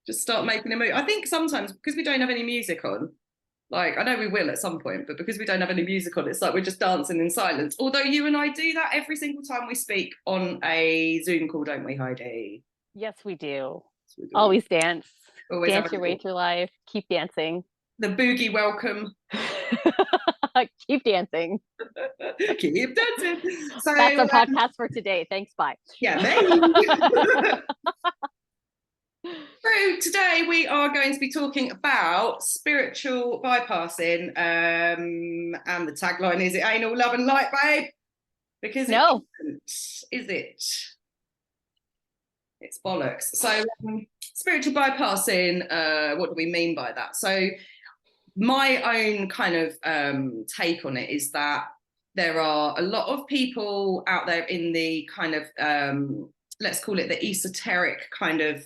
Just start making a move. I think sometimes because we don't have any music on, like I know we will at some point, but because we don't have any music on, it's like we're just dancing in silence. Although you and I do that every single time we speak on a Zoom call, don't we, Heidi? Yes, we do. Yes, we do. Always dance. Always have a Dance your way little, through life. Keep dancing. the boogie welcome. Keep dancing. Keep dancing. So That's our podcast for today. Thanks. Bye. yeah, maybe. So today we are going to be talking about spiritual bypassing, and the tagline is "It ain't all love and light, babe," because it No. isn't, is it? It's bollocks. So spiritual bypassing, what do we mean by that? So my own kind of take on it is that there are a lot of people out there in the kind of let's call it the esoteric kind of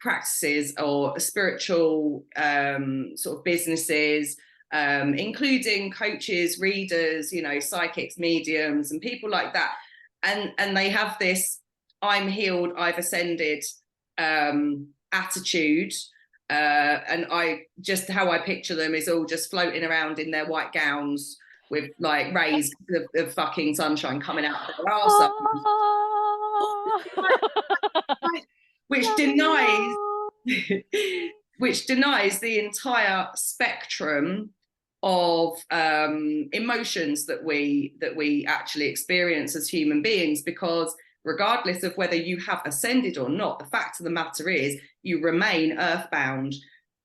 practices or spiritual sort of businesses, including coaches, readers, you know, psychics, mediums, and people like that. And they have this "I'm healed, I've ascended" attitude. And I just how I picture them is all just floating around in their white gowns with like rays of fucking sunshine coming out of their arse, which denies which denies the entire spectrum of emotions that we actually experience as human beings, because regardless of whether you have ascended or not, the fact of the matter is you remain earthbound,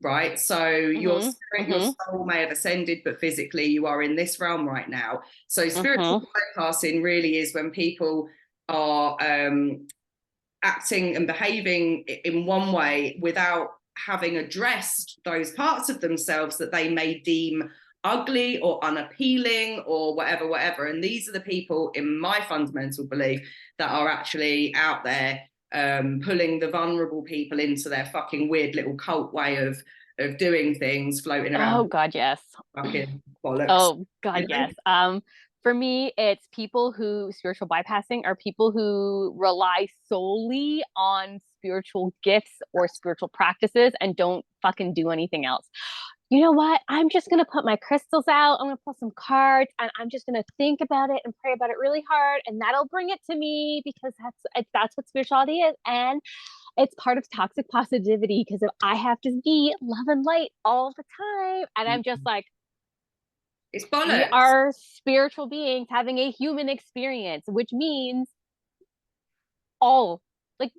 right? So your spirit, your soul may have ascended, but physically you are in this realm right now. So spiritual bypassing really is when people are acting and behaving in one way without having addressed those parts of themselves that they may deem ugly or unappealing or whatever. And these are the people, in my fundamental belief, that are actually out there pulling the vulnerable people into their fucking weird little cult way of doing things, floating around. Oh God, yes. Fucking bollocks. Oh God, yes. For me, it's people who spiritual bypassing are people who rely solely on spiritual gifts or spiritual practices and don't fucking do anything else. You know what? I'm just gonna put my crystals out. I'm gonna pull some cards, and I'm just gonna think about it and pray about it really hard, and that'll bring it to me because that's what spirituality is, and it's part of toxic positivity. Because if I have to be love and light all the time, and I'm just like, it's we bollocks. are spiritual beings having a human experience, which means all like,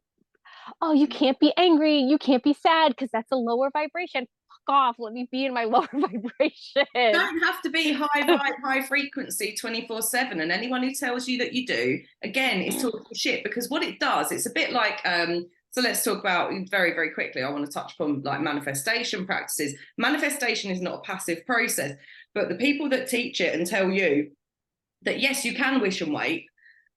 oh, you can't be angry, you can't be sad because that's a lower vibration. Fuck off, let me be in my lower vibration. You don't have to be high vibe, high frequency 24/7. And anyone who tells you that you do, again, is talking shit, because what it does, it's a bit like so let's talk about very, very quickly. I want to touch upon like manifestation practices. Manifestation is not a passive process, but the people that teach it and tell you that yes, you can wish and wait,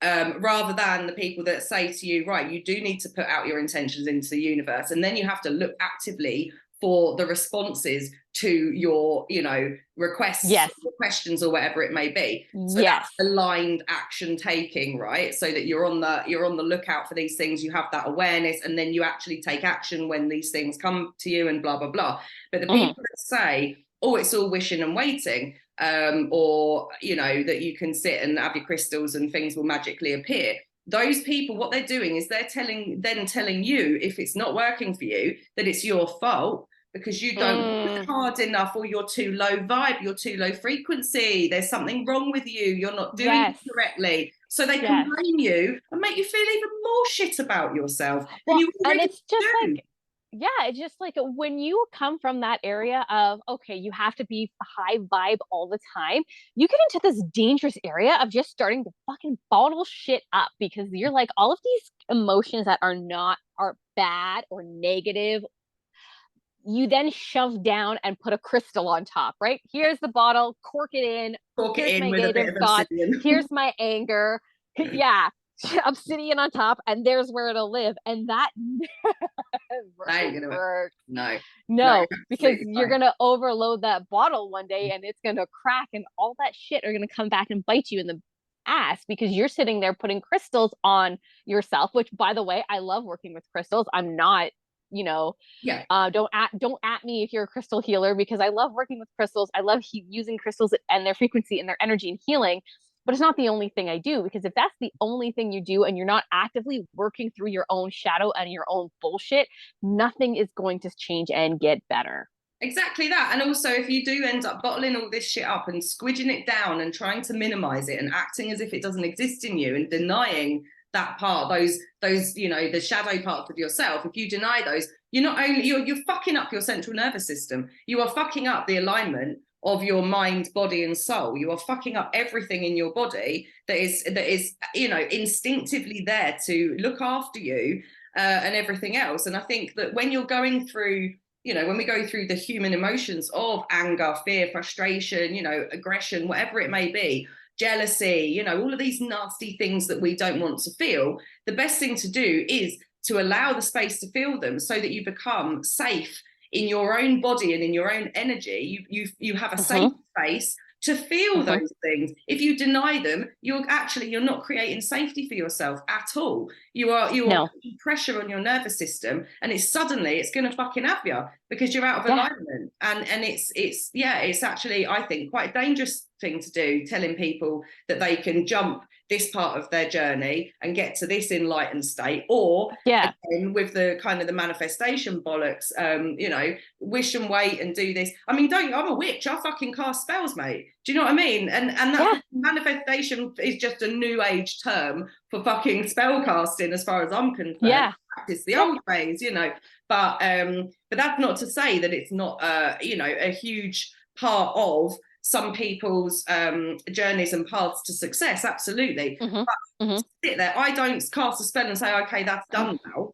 rather than the people that say to you, right, you do need to put out your intentions into the universe, and then you have to look actively for the responses to your, you know, requests, yes, or questions, or whatever it may be. So yes, that's aligned action taking, right? So that you're on the lookout for these things, you have that awareness, and then you actually take action when these things come to you, and blah blah blah. But the people that say, oh, it's all wishing and waiting, or you know, that you can sit and have your crystals and things will magically appear, those people, what they're doing is they're telling you, if it's not working for you, that it's your fault because you don't work hard enough, or you're too low vibe, you're too low frequency, there's something wrong with you, you're not doing it correctly. So they can blame you and make you feel even more shit about yourself than you already and it's just do. like, yeah, it's just like when you come from that area of, okay, you have to be high vibe all the time, you get into this dangerous area of just starting to fucking bottle shit up because you're like, all of these emotions that are bad or negative, you then shove down and put a crystal on top, right? Here's the bottle, cork it in. Cork it Here's in my with a bit negative of thoughts. obsidian. Here's my anger. Yeah, obsidian on top, and there's where it'll live. And that never works. No, because you're gonna overload that bottle one day, and it's gonna crack, and all that shit are gonna come back and bite you in the ass because you're sitting there putting crystals on yourself. Which, by the way, I love working with crystals. I'm not you know, Yeah, don't at me if you're a crystal healer, because I love working with crystals. I love using crystals and their frequency and their energy and healing. But it's not the only thing I do, because if that's the only thing you do and you're not actively working through your own shadow and your own bullshit, nothing is going to change and get better. exactly that. And also, if you do end up bottling all this shit up and squidging it down and trying to minimize it and acting as if it doesn't exist in you and denying that part, those you know, the shadow parts of yourself, if you deny those, you're not only you're fucking up your central nervous system, you are fucking up the alignment of your mind, body, and soul. You are fucking up everything in your body that is you know, instinctively there to look after you, and everything else. And I think that when you're going through, you know, when we go through the human emotions of anger, fear, frustration, you know, aggression, whatever it may be, jealousy, you know, all of these nasty things that we don't want to feel, the best thing to do is to allow the space to feel them, so that you become safe in your own body and in your own energy. You have a safe space to feel those things. If you deny them, you're not creating safety for yourself at all. You are putting pressure on your nervous system, and it's going to fucking have you, because you're out of alignment. And it's actually, I think, quite a dangerous thing to do, telling people that they can jump this part of their journey and get to this enlightened state, or again, with the kind of the manifestation bollocks, you know, wish and wait and do this. I mean, I'm a witch, I fucking cast spells, mate. Do you know what I mean? And that manifestation is just a new age term for fucking spell casting, as far as I'm concerned. Practice the old ways, you know. But that's not to say that it's not you know, a huge part of some people's journeys and paths to success. Absolutely. But sit there, I don't cast a spell and say, okay, that's done now.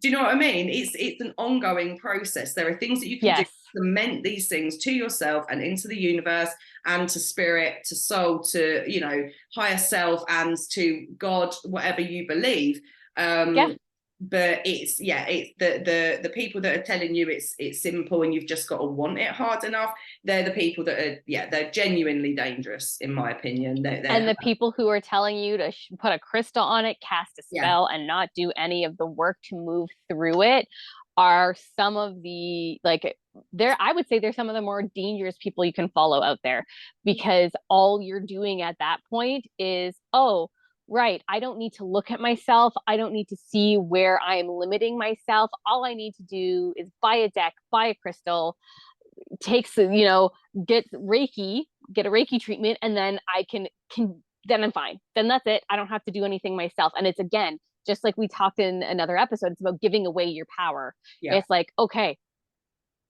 Do you know what I mean? It's an ongoing process. There are things that you can do to cement these things to yourself and into the universe and to spirit, to soul, to, you know, higher self, and to God, whatever you believe. But it's the people that are telling you it's simple and you've just got to want it hard enough. They're the people that are they're genuinely dangerous, in my opinion. And the people who are telling you to put a crystal on it, cast a spell, and not do any of the work to move through it are some of the, like, I would say they're some of the more dangerous people you can follow out there, because all you're doing at that point is, oh, right, I don't need to look at myself. I don't need to see where I'm limiting myself. All I need to do is buy a deck, buy a crystal, get a Reiki treatment, and then I can then I'm fine. Then that's it. I don't have to do anything myself. And it's, again, just like we talked in another episode, it's about giving away your power. It's like, okay,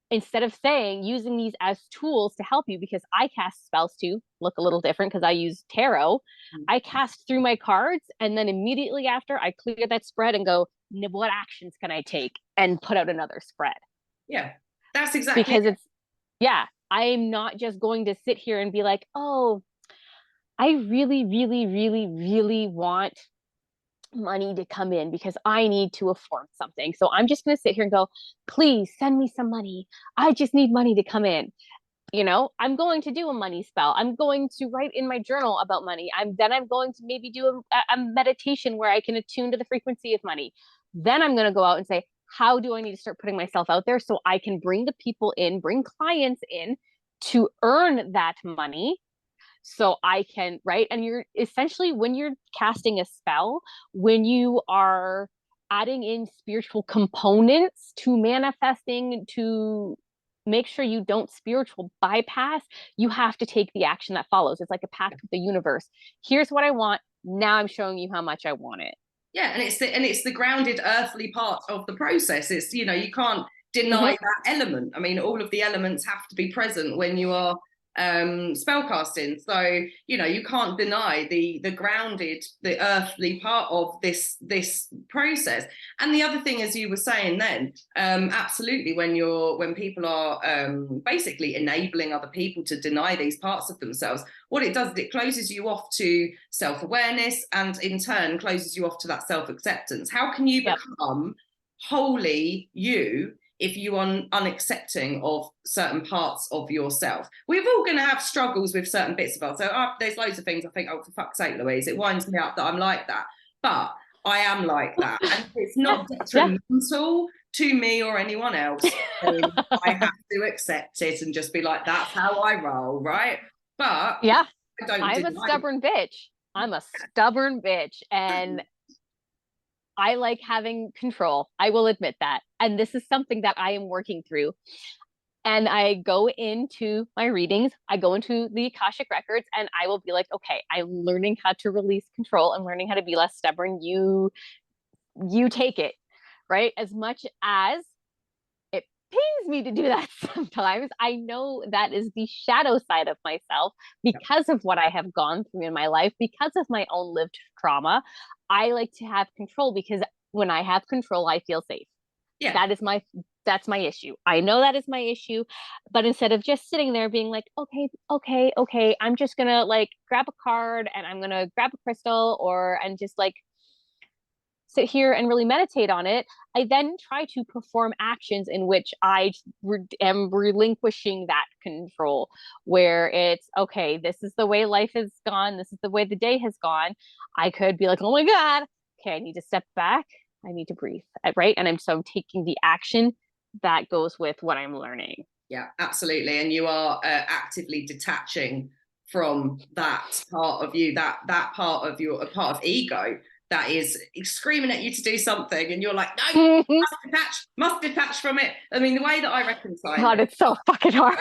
instead of using these as tools to help you, because I cast spells too, look a little different because I use tarot. I cast through my cards, and then immediately after I clear that spread and go, what actions can I take, and put out another spread. Yeah, that's exactly because I'm not just going to sit here and be like, oh, I really, really, really, really want money to come in because I need to afford something. So I'm just going to sit here and go, please send me some money. I just need money to come in. You know, I'm going to do a money spell. I'm going to write in my journal about money. I'm going to maybe do a meditation where I can attune to the frequency of money. Then I'm going to go out and say, how do I need to start putting myself out there so I can bring the people in, bring clients in to earn that money, so I can, right? And you're essentially, when you're casting a spell, when you are adding in spiritual components to manifesting, to make sure you don't spiritual bypass, you have to take the action that follows. It's like a pact with the universe. Here's what I want. Now I'm showing you how much I want it. Yeah, and it's the grounded earthly part of the process. It's, you know, you can't deny that element. I mean, all of the elements have to be present when you are spellcasting. So, you know, you can't deny the grounded, the earthly part of this process. And the other thing, as you were saying then, absolutely, when people are basically enabling other people to deny these parts of themselves, what it does is it closes you off to self-awareness, and in turn closes you off to that self-acceptance. How can you become wholly you if you are unaccepting of certain parts of yourself? We're all going to have struggles with certain bits of us. So there's loads of things I think, oh, for fuck's sake, Louise, it winds me up that I'm like that. But I am like that. And it's not detrimental to me or anyone else. I have to accept it and just be like, that's how I roll, right? But yeah, I don't I'm a stubborn bitch. I'm a stubborn bitch, and I like having control. I will admit that. And this is something that I am working through. And I go into my readings, I go into the Akashic records, and I will be like, okay, I'm learning how to release control. I'm learning how to be less stubborn. You take it, right? As much as it pains me to do that sometimes, I know that is the shadow side of myself because of what I have gone through in my life, because of my own lived trauma. I like to have control because when I have control, I feel safe. Yeah. That's my issue. I know that is my issue, but instead of just sitting there being like, okay, I'm just gonna like grab a card and I'm gonna grab a crystal and just like sit here and really meditate on it, I then try to perform actions in which I am relinquishing that control, where it's okay, this is the way life has gone, this is the way the day has gone. I could be like, oh my God, okay, I need to step back, I need to breathe, right? And I'm taking the action that goes with what I'm learning. Yeah, absolutely. And you are actively detaching from that part of you, that part of your, a part of ego that is screaming at you to do something, and you're like, no, must detach from it. I mean, the way that I reconcile God, it's so fucking hard.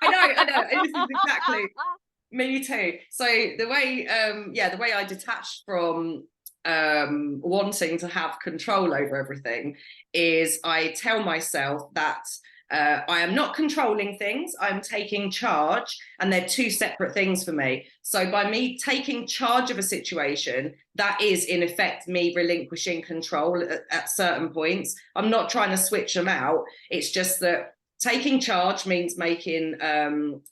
I know, and this is exactly me too. So the way, the way I detach from wanting to have control over everything is I tell myself that I am not controlling things, I'm taking charge, and they're two separate things for me. So by me taking charge of a situation, that is in effect me relinquishing control at certain points. I'm not trying to switch them out. It's just that taking charge means making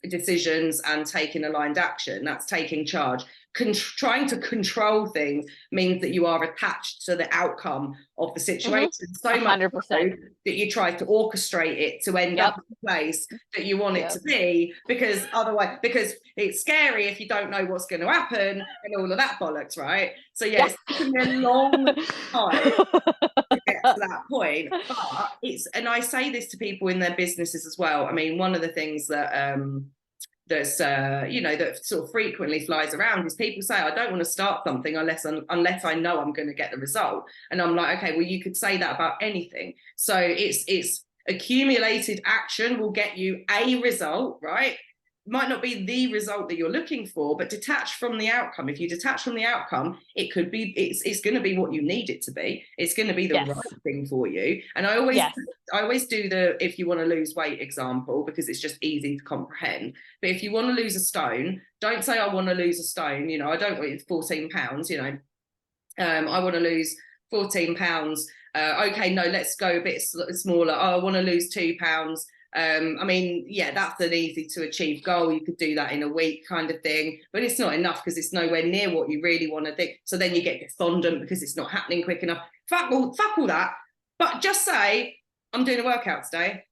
decisions and taking aligned action. That's taking charge. Trying to control things means that you are attached to the outcome of the situation so much so that you try to orchestrate it to end up in the place that you want it to be, because otherwise, because it's scary if you don't know what's going to happen and all of that bollocks, right? So it's taken me a long time to get to that point. But it's, and I say this to people in their businesses as well. I mean, one of the things that that's that sort of frequently flies around is people say, I don't want to start something unless I know I'm going to get the result. And I'm like, okay, well, you could say that about anything. So it's accumulated action will get you a result, right? Might not be the result that you're looking for, but detach from the outcome. If you detach from the outcome, it could be, it's going to be what you need it to be. It's going to be the right thing for you. And I always do the, if you want to lose weight example, because it's just easy to comprehend. But if you want to lose a stone, don't say I want to lose a stone. I don't want 14 pounds, I want to lose 14 pounds. Okay, no, let's go a bit smaller. Oh, I want to lose 2 pounds. I mean, that's an easy to achieve goal. You could do that in a week kind of thing, but it's not enough because it's nowhere near what you really want to do. So then you get despondent because it's not happening quick enough. Fuck all that. But just say, I'm doing a workout today.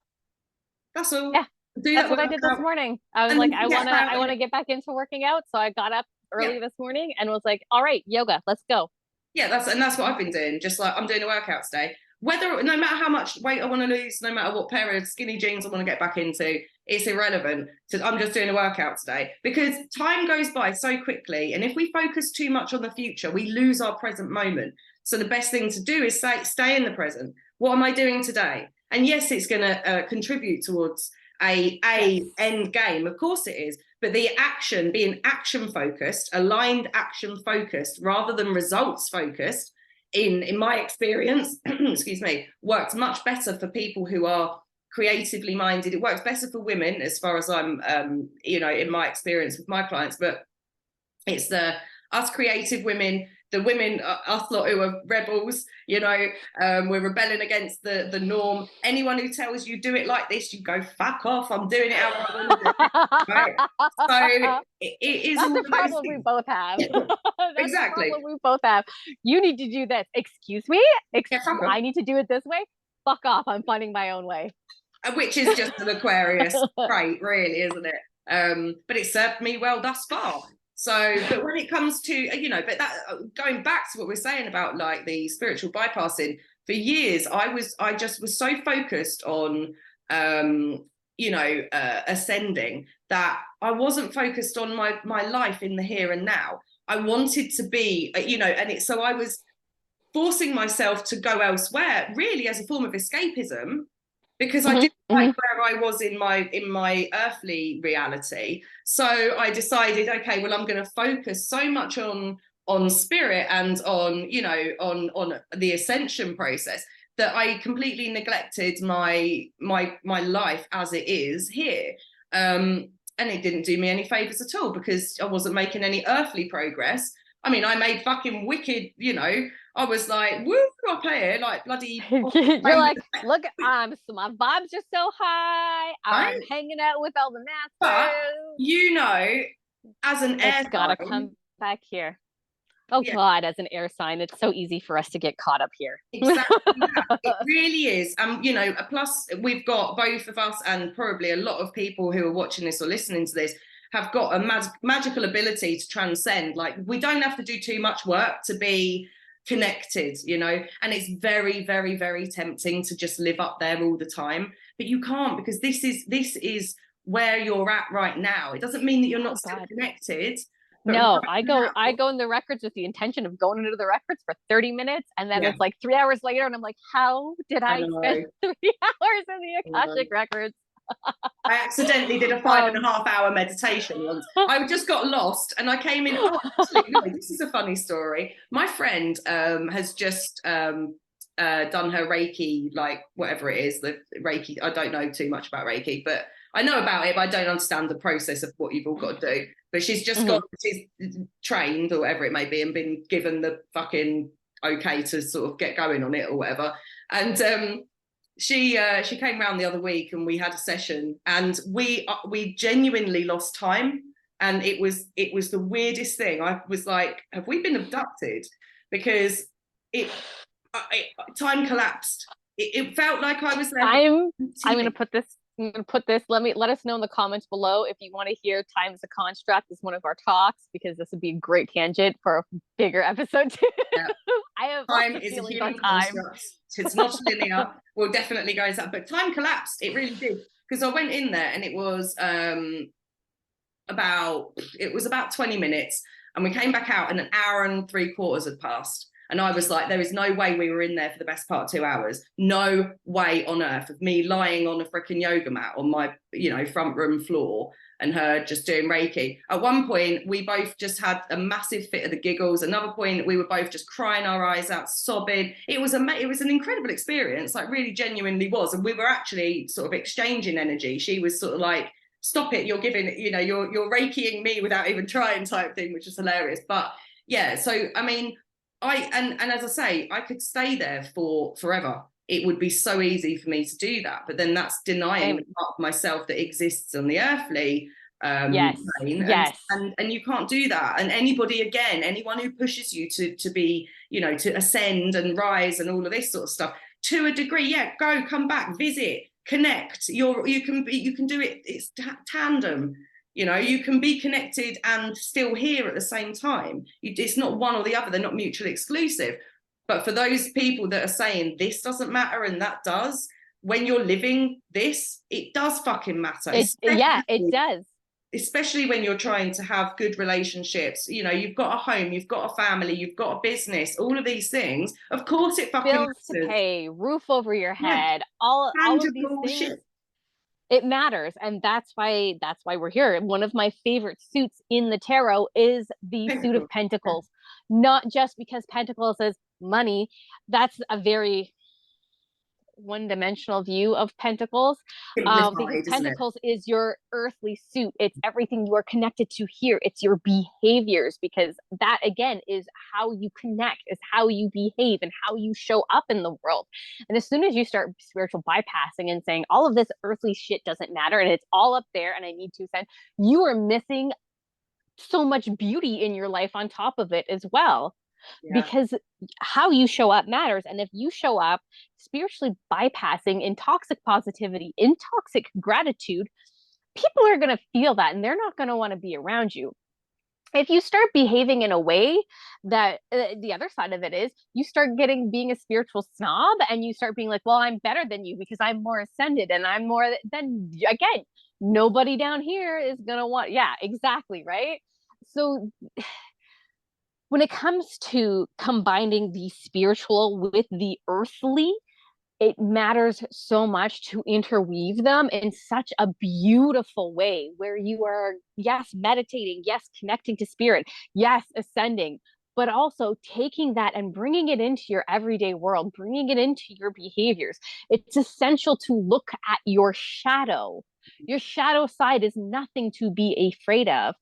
That's all. Yeah, that's what I did this morning. I was like, I want to get back into working out. So I got up early this morning and was like, all right, yoga, let's go. Yeah, that's what I've been doing. Just like, I'm doing a workout today. No matter how much weight I want to lose, no matter what pair of skinny jeans I want to get back into, it's irrelevant. So I'm just doing a workout today, because time goes by so quickly. And if we focus too much on the future, we lose our present moment. So the best thing to do is stay in the present. What am I doing today? And yes, it's going to contribute towards a end game. Of course it is. But the action, being action focused, aligned action focused, rather than results focused, in my experience, excuse me, works much better for people who are creatively minded. It works better for women, as far as I'm, in my experience with my clients. But it's us creative women, the women, us lot who are rebels, we're rebelling against the norm. Anyone who tells you do it like this, you go, fuck off, I'm doing it how I want to do it. Right? So it is. That's the problem we both have. That's exactly. the problem we both have. You need to do this. Excuse me? I need to do it this way? Fuck off, I'm finding my own way. Which is just an Aquarius trait, really, isn't it? But it served me well thus far. So, but when it comes to, but that, going back to what we're saying about like the spiritual bypassing, for years, I just was so focused on, ascending, that I wasn't focused on my life in the here and now. I wanted to be, so I was forcing myself to go elsewhere, really as a form of escapism, because I didn't like where I was in my earthly reality. So I decided, okay, well, I'm going to focus so much on spirit and on the ascension process, that I completely neglected my life as it is here. And it didn't do me any favors at all, because I wasn't making any earthly progress. I mean, I made fucking wicked, I was like, woo, up here, like bloody. You're like, look, so my vibes are so high. I'm Right? hanging out with all the But masters. as an air It's gotta sign, come back here. Oh yeah, God, as an air sign, it's so easy for us to get caught up here. exactly that. It really is. Plus we've got, both of us and probably a lot of people who are watching this or listening to this, have got a magical ability to transcend. Like, we don't have to do too much work to be connected, and it's very, very, very tempting to just live up there all the time, but you can't, because this is where you're at right now. It doesn't mean that you're not still connected. No, I go in the records with the intention of going into the records for 30 minutes, and then it's like 3 hours later, and I'm like, how did I spend 3 hours in the Akashic records? I accidentally did a 5.5 hour meditation once. I just got lost, and I came in. Oh, actually, no, this is a funny story. My friend has just done her Reiki, like whatever it is, the Reiki. I don't know too much about Reiki, but I know about it, but I don't understand the process of what you've all got to do. But she's just she's trained or whatever it may be, and been given the fucking okay to sort of get going on it or whatever. And she came around the other week, and we had a session, and we genuinely lost time, and it was the weirdest thing. I was like, have we been abducted? Because time collapsed. It felt like I was there. I'm gonna put this. Let us know in the comments below if you want to hear time as a construct as one of our talks, because this would be a great tangent for a bigger episode too. Yeah. I have time is a human construct. It's not linear. We'll definitely go into that. But time collapsed. It really did. Because I went in there, and it was about 20 minutes, and we came back out, and an hour and 3/4 had passed. And I was like, there is no way we were in there for the best part of 2 hours. No way on earth, of me lying on a freaking yoga mat on my, front room floor, and her just doing Reiki. At one point, we both just had a massive fit of the giggles. Another point, we were both just crying our eyes out, sobbing. It was an incredible experience, like really genuinely was. And we were actually sort of exchanging energy. She was sort of like, stop it, you're giving, you're Reikiing me without even trying, type thing, which is hilarious. But yeah, so I mean, and as I say, I could stay there for forever. It would be so easy for me to do that, but then that's denying the part of myself that exists on the earthly plane. And you can't do that. And anyone who pushes you to be, to ascend and rise and all of this sort of stuff, to a degree, come back, visit, connect. You can do it. It's tandem. You can be connected and still here at the same time. It's not one or the other. They're not mutually exclusive. But for those people that are saying this doesn't matter and that does, when you're living this, it does fucking matter. It does. Especially when you're trying to have good relationships. You've got a home, you've got a family, you've got a business, all of these things. Of course it fucking bills matters. To pay, roof over your head, all of these things. Shit. It matters, and that's why we're here. One of my favorite suits in the tarot is the suit of Pentacles, not just because Pentacles is money. That's a very one-dimensional view of Pentacles, because Pentacles is your earthly suit. It's everything you are connected to here. It's your behaviors, because that again is how you connect, is how you behave and how you show up in the world. And as soon as you start spiritual bypassing and saying all of this earthly shit doesn't matter and it's all up there and I need to ascend, you are missing so much beauty in your life on top of it as well. Because how you show up matters. And if you show up spiritually bypassing in toxic positivity, in toxic gratitude, people are going to feel that, and they're not going to want to be around you. if you start behaving in a way that the other side of it is you start getting being a spiritual snob and you start being like, well, I'm better than you because I'm more ascended and I'm more, then again, nobody down here is going to want, yeah, exactly. Right. So when it comes to combining the spiritual with the earthly, it matters so much to interweave them in such a beautiful way where you are, yes, meditating, yes, connecting to spirit, yes, ascending, but also taking that and bringing it into your everyday world, bringing it into your behaviors. It's essential to look at your shadow. Your shadow side is nothing to be afraid of.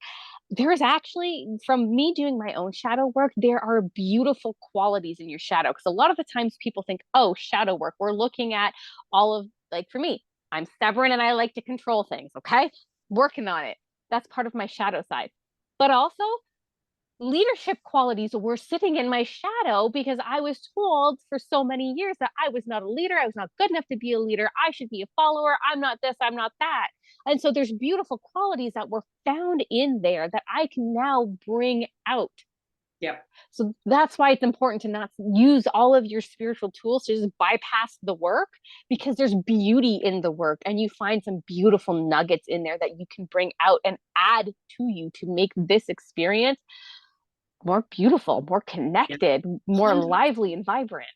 There's actually, from me doing my own shadow work, there are beautiful qualities in your shadow, because a lot of the times people think, oh, shadow work, we're looking at all of, like, for me, I'm stubborn and I like to control things. Okay, working on it, that's part of my shadow side. But also leadership qualities were sitting in my shadow because I was told for so many years that I was not a leader. I was not good enough to be a leader. I should be a follower. I'm not this, I'm not that. And so there's beautiful qualities that were found in there that I can now bring out. Yep. So that's why it's important to not use all of your spiritual tools to just bypass the work, because there's beauty in the work and you find some beautiful nuggets in there that you can bring out and add to you to make this experience more beautiful, more Yeah. connected, more lively and vibrant.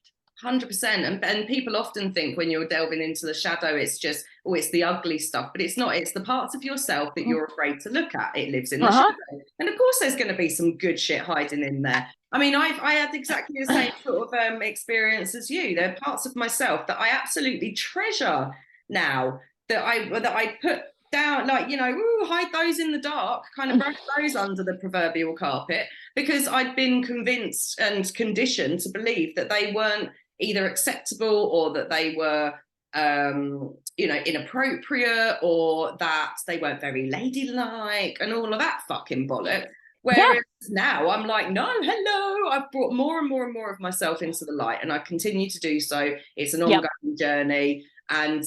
100%. And people often think when you're delving into the shadow, it's just, oh, it's the ugly stuff, but it's not. It's the parts of yourself that you're afraid to look at. It lives in the Uh-huh. shadow. And of course, there's going to be some good shit hiding in there. I mean, I had exactly the same sort of experience as you. There are parts of myself that I absolutely treasure now, that I put down, like, you know, ooh, hide those in the dark, kind of brush those under the proverbial carpet, because I'd been convinced and conditioned to believe that they weren't either acceptable, or that they were you know, inappropriate, or that they weren't very ladylike and all of that fucking bollock. Yeah. Whereas now I'm like, no, hello, I've brought more and more and more of myself into the light, and I continue to do so. It's an Yep. ongoing journey. And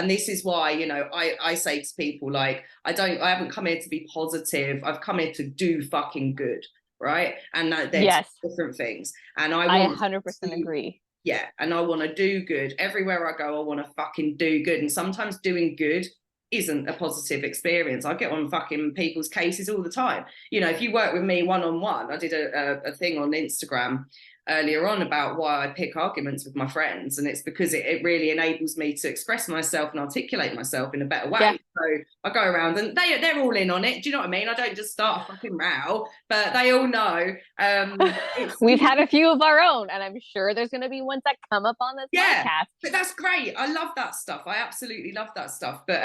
this is why, you know, I say to people, like, I haven't come here to be positive. I've come here to do fucking good, right? And they're two Yes. different things. And I I want 100% to, agree. yeah, and I want to do good. Everywhere I go, I want to fucking do good. And sometimes doing good isn't a positive experience. I get on fucking people's cases all the time. You know, if you work with me one on one, I did a thing on Instagram earlier on about why I pick arguments with my friends, and it's because it really enables me to express myself and articulate myself in a better way. Yeah. So I go around and they're all in on it. Do you know what I mean? I don't just start a fucking row, but they all know. It's We've had a few of our own, and I'm sure there's going to be ones that come up on this yeah, podcast. but that's great. I love that stuff. I absolutely love that stuff. But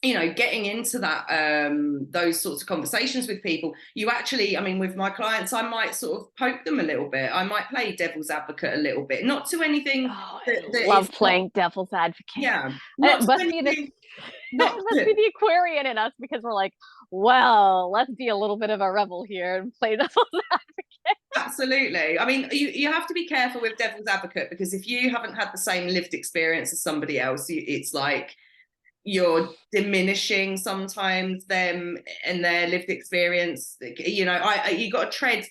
you know, getting into that those sorts of conversations with people, you actually, I mean, with my clients, I might sort of poke them a little bit. I might play devil's advocate a little bit, not to anything Oh, that I is love not, playing devil's advocate. yeah, It not to must be the anything, it not must to, be the Aquarian in us, because we're like, well, let's be a little bit of a rebel here and play devil's advocate. absolutely. I mean, you have to be careful with devil's advocate, because if you haven't had the same lived experience as somebody else, it's like you're diminishing sometimes them and their lived experience. You know, you got to tread.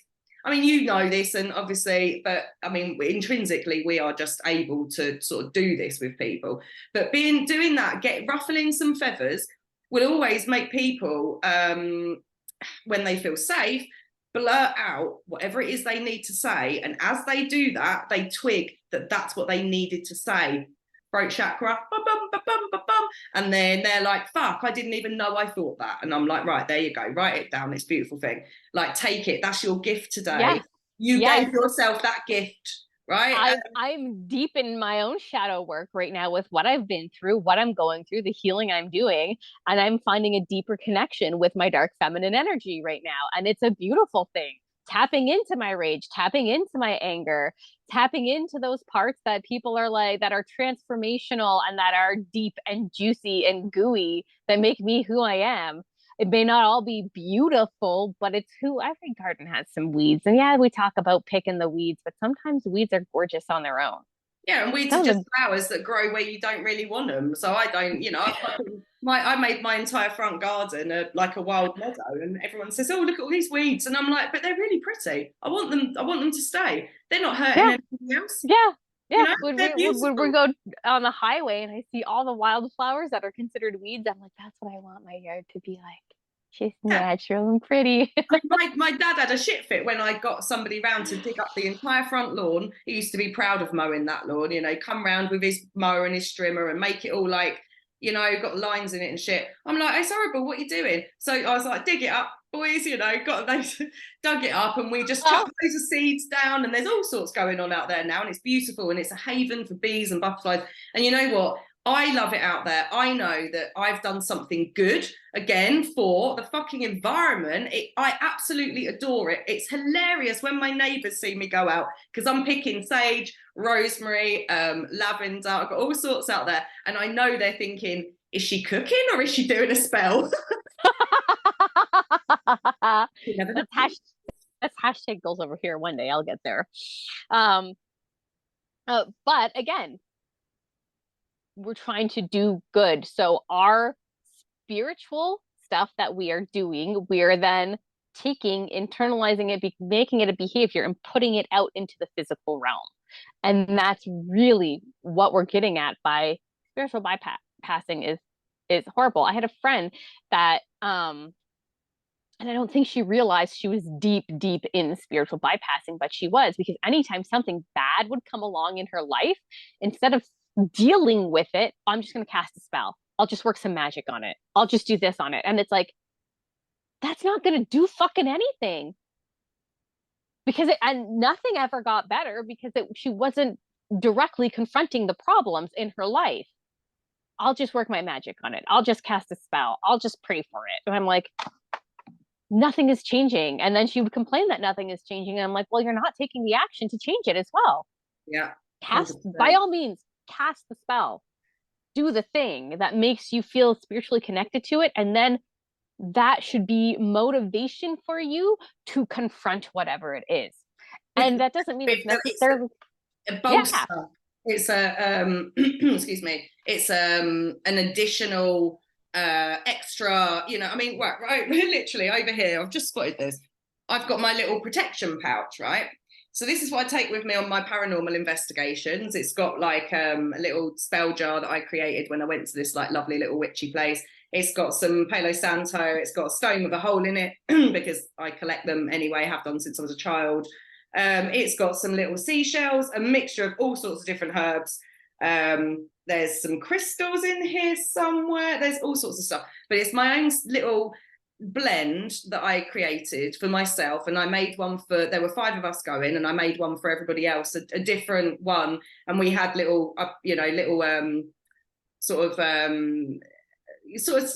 I mean, you know this, and obviously, but I mean, intrinsically, we are just able to sort of do this with people. But doing that, ruffling some feathers, will always make people, when they feel safe, blurt out whatever it is they need to say. And as they do that, they twig that that's what they needed to say. Throat chakra, bum, bum, bum, bum, bum, bum. And then they're like, fuck, I didn't even know I thought that. And I'm like, right, there you go, write it down, it's a beautiful thing. Like, take it, that's your gift today. Yes. You Yes. gave yourself that gift, right? I'm deep in my own shadow work right now with what I've been through, what I'm going through, the healing I'm doing, and I'm finding a deeper connection with my dark feminine energy right now. And it's a beautiful thing. Tapping into my rage, tapping into my anger, tapping into those parts that people are like, that are transformational and that are deep and juicy and gooey, that make me who I am. It may not all be beautiful, but it's who every garden has some weeds. And yeah, we talk about picking the weeds, but sometimes weeds are gorgeous on their own. Yeah, and weeds are just flowers that grow where you don't really want them. So I don't, I made my entire front garden like a wild meadow, and everyone says, "Oh, look at all these weeds," and I'm like, "But they're really pretty. I want them. I want them to stay. They're not hurting Yeah, anything else. yeah, You yeah. know, they're When we beautiful." go on the highway and I see all the wildflowers that are considered weeds, I'm like, that's what I want my yard to be like. Just Yeah. natural and pretty. My dad had a shit fit when I got somebody round to dig up the entire front lawn. He used to be proud of mowing that lawn, come round with his mower and his strimmer and make it all like, got lines in it and shit. I'm like, it's horrible, what are you doing? So I was like, dig it up, boys, dug it up, and we just chucked loads of seeds down, and there's all sorts going on out there now, and it's beautiful, and it's a haven for bees and butterflies. And you know what? I love it out there. I know that I've done something good, again, for the fucking environment. I absolutely adore it. It's hilarious when my neighbours see me go out, because I'm picking sage, rosemary, lavender. I've got all sorts out there. And I know they're thinking, is she cooking or is she doing a spell? That's hashtag goals over here. One day I'll get there. But again, we're trying to do good. So our spiritual stuff that we are doing, we're then taking, internalizing it, making it a behavior and putting it out into the physical realm. And that's really what we're getting at by spiritual bypassing is horrible. I had a friend that and I don't think she realized she was deep in spiritual bypassing, but she was, because anytime something bad would come along in her life, instead of dealing with it, I'm just going to cast a spell. I'll just work some magic on it. I'll just do this on it. And it's like, that's not going to do fucking anything. And nothing ever got better because she wasn't directly confronting the problems in her life. I'll just work my magic on it. I'll just cast a spell. I'll just pray for it. And I'm like, nothing is changing. And then she would complain that nothing is changing. And I'm like, well, you're not taking the action to change it as well. Yeah. By all means, cast the spell. Do the thing that makes you feel spiritually connected to it. And then that should be motivation for you to confront whatever it is. And that doesn't mean it's necessarily a bolster. Yeah. It's a excuse me. It's an additional extra, right, literally over here, I've just spotted this. I've got my little protection pouch, right? So this is what I take with me on my paranormal investigations. It's got like a little spell jar that I created when I went to this like lovely little witchy place. It's got some Palo Santo. It's got a stone with a hole in it because I collect them anyway, have done since I was a child. It's got some little seashells, a mixture of all sorts of different herbs. There's some crystals in here somewhere. There's all sorts of stuff. But it's my own little blend that I created for myself. And I made one there were 5 of us going, and I made one for everybody else, a different one. And we had little, sort of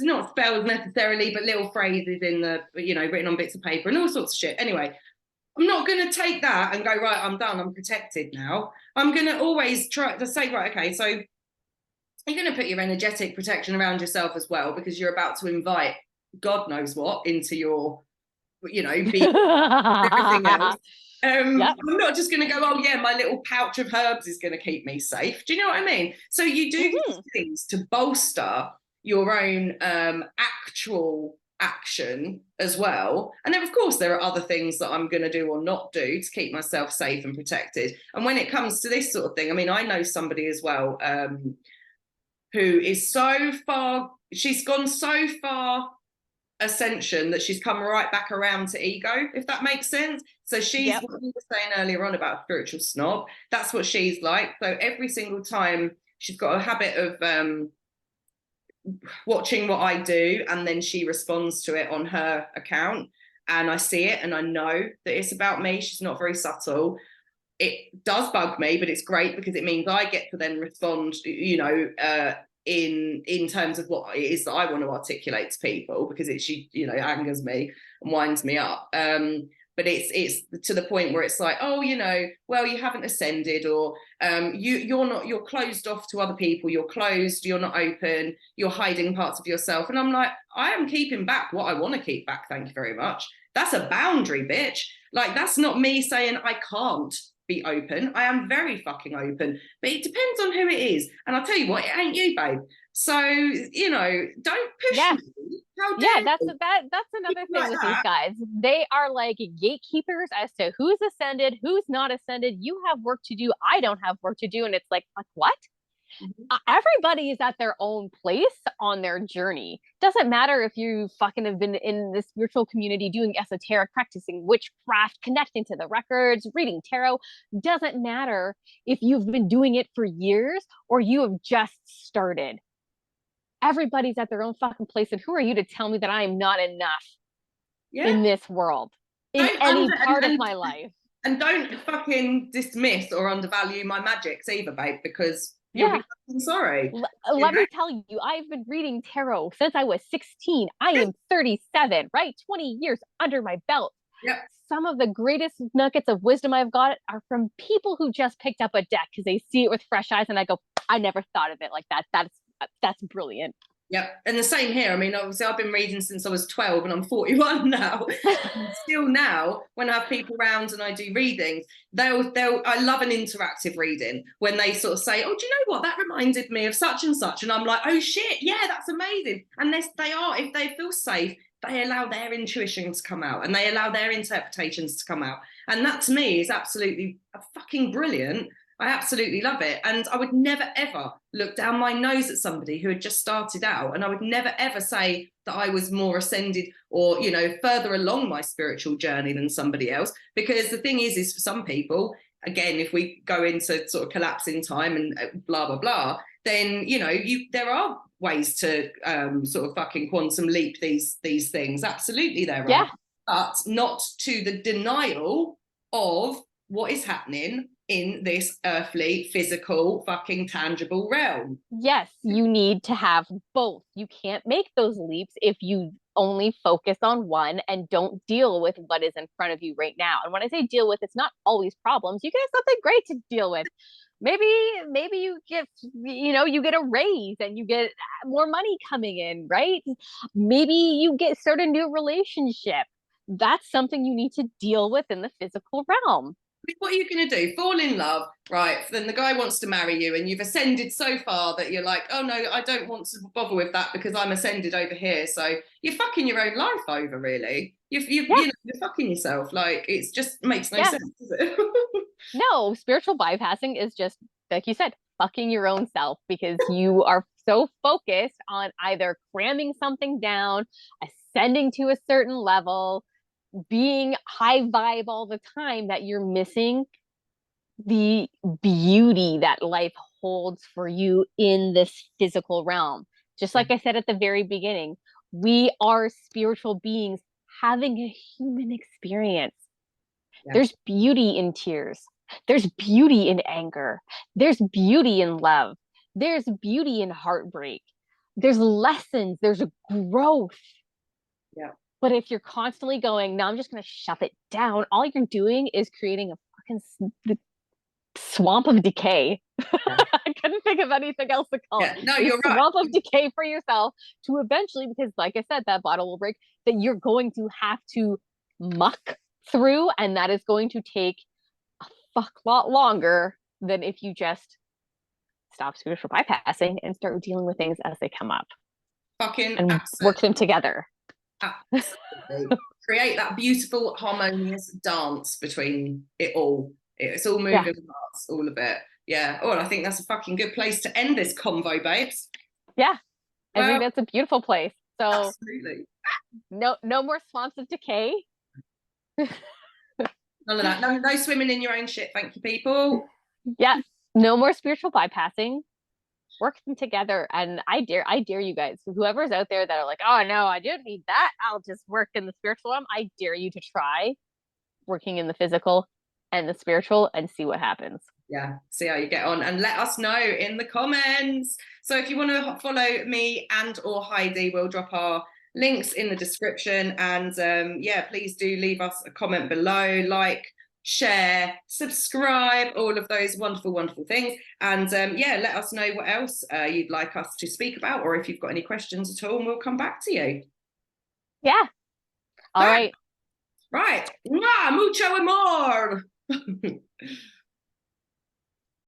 not spells necessarily, but little phrases in the, written on bits of paper and all sorts of shit. Anyway, I'm not going to take that and go, right, I'm done, I'm protected now. I'm going to always try to say, right, okay, so you're going to put your energetic protection around yourself as well, because you're about to invite God knows what into your, being everything else. Yep. I'm not just going to go, oh yeah, my little pouch of herbs is going to keep me safe. Do you know what I mean? So you do these things to bolster your own actual action as well. And then of course there are other things that I'm going to do or not do to keep myself safe and protected. And when it comes to this sort of thing, I mean, I know somebody as well who is so far, she's gone so far ascension that she's come right back around to ego, if that makes sense. So she's what we were saying earlier on about spiritual snob. That's what she's like. So every single time she's got a habit of watching what I do, and then she responds to it on her account, and I see it and I know that it's about me. She's not very subtle. It does bug me, but it's great because it means I get to then respond, in terms of what it is that I want to articulate to people, because she angers me and winds me up. But it's to the point where it's like, oh, well, you haven't ascended, or you're closed off to other people, you're closed, you're not open, you're hiding parts of yourself. And I'm like, I am keeping back what I want to keep back, thank you very much. That's a boundary, bitch. Like, that's not me saying I can't be open. I am very fucking open, but it depends on who it is. And I'll tell you what, it ain't you, babe. So, you know, don't push Yeah. me. How dare Yeah, that's you? another People thing like with these that. guys. They are like gatekeepers as to who's ascended, who's not ascended. You have work to do. I don't have work to do. And it's like what? Mhm. Everybody is at their own place on their journey. Doesn't matter if you fucking have been in the spiritual community doing esoteric, practicing witchcraft, connecting to the records, reading tarot. Doesn't matter if you've been doing it for years or you have just started. Everybody's at their own fucking place. And who are you to tell me that I am not enough Yeah. in this world, in Don't any under part of my life? and don't fucking dismiss or undervalue my magics either, babe, because you'll be Yeah. fucking sorry. You Let know? me tell you, I've been reading tarot since I was 16. I am 37, right? 20 years under my belt. Yep. Some of the greatest nuggets of wisdom I've got are from people who just picked up a deck because they see it with fresh eyes and I go, I never thought of it like that. That's brilliant. Yeah, and the same here. I mean, obviously, I've been reading since I was 12 and I'm 41 now. And still now, when I have people around and I do readings, I love an interactive reading when they sort of say, oh, do you know what? That reminded me of such and such. And I'm like, oh shit, yeah, that's amazing. And if they feel safe, they allow their intuition to come out and they allow their interpretations to come out. And that to me is absolutely fucking brilliant. I absolutely love it. And I would never, ever look down my nose at somebody who had just started out. And I would never, ever say that I was more ascended or, you know, further along my spiritual journey than somebody else. Because the thing is for some people, again, if we go into sort of collapse in time and blah, blah, blah, then, you know, there are ways to sort of fucking quantum leap these things. Absolutely there Yeah. are. But not to the denial of what is happening in this earthly, physical, fucking tangible realm. Yes, you need to have both. You can't make those leaps if you only focus on one and don't deal with what is in front of you right now. And when I say deal with, it's not always problems. You can have something great to deal with. Maybe you get, you know, you get a raise and you get more money coming in, right? Maybe you start a new relationship. That's something you need to deal with in the physical realm. What are you going to do? Fall in love, right? Then the guy wants to marry you, and you've ascended so far that you're like, oh no, I don't want to bother with that because I'm ascended over here. So you're fucking your own life over, really. Yeah. You know, you're fucking yourself. Like it just makes no sense, does it? No, spiritual bypassing is just, like you said, fucking your own self because you are so focused on either cramming something down, ascending to a certain level, being high vibe all the time that you're missing the beauty that life holds for you in this physical realm. Just Yeah. like I said at the very beginning, we are spiritual beings having a human experience. Yeah. There's beauty in tears. There's beauty in anger. There's beauty in love. There's beauty in heartbreak. There's lessons. There's a growth. Yeah. But if you're constantly going, no, I'm just going to shove it down, all you're doing is creating a fucking swamp of decay. Yeah. I couldn't think of anything else to call it. Yeah. No, A you're right. swamp of decay for yourself to eventually, because like I said, that bottle will break, that you're going to have to muck through, and that is going to take a fuck lot longer than if you just stop spiritual bypassing and start dealing with things as they come up Fucking and work them together. Absolutely. Create that beautiful, harmonious dance between it all. It's all moving parts, all of it. Yeah. Oh, I think that's a fucking good place to end this convo, babes. Yeah. I Well, think that's a beautiful place. So absolutely. no more swamps of decay. None of that. No swimming in your own shit. Thank you, people. Yeah. No more spiritual bypassing. Work them together. And I dare you guys, whoever's out there that are like, oh no, I don't need that. I'll just work in the spiritual realm. I dare you to try working in the physical and the spiritual and see what happens. Yeah, see how you get on and let us know in the comments. So if you want to follow me and or Heidi, we'll drop our links in the description. And yeah, please do leave us a comment below, like, share, subscribe, all of those wonderful, wonderful things. And yeah, let us know what else you'd like us to speak about, or if you've got any questions at all, and we'll come back to you. Yeah. All right. Right. Mucho amor.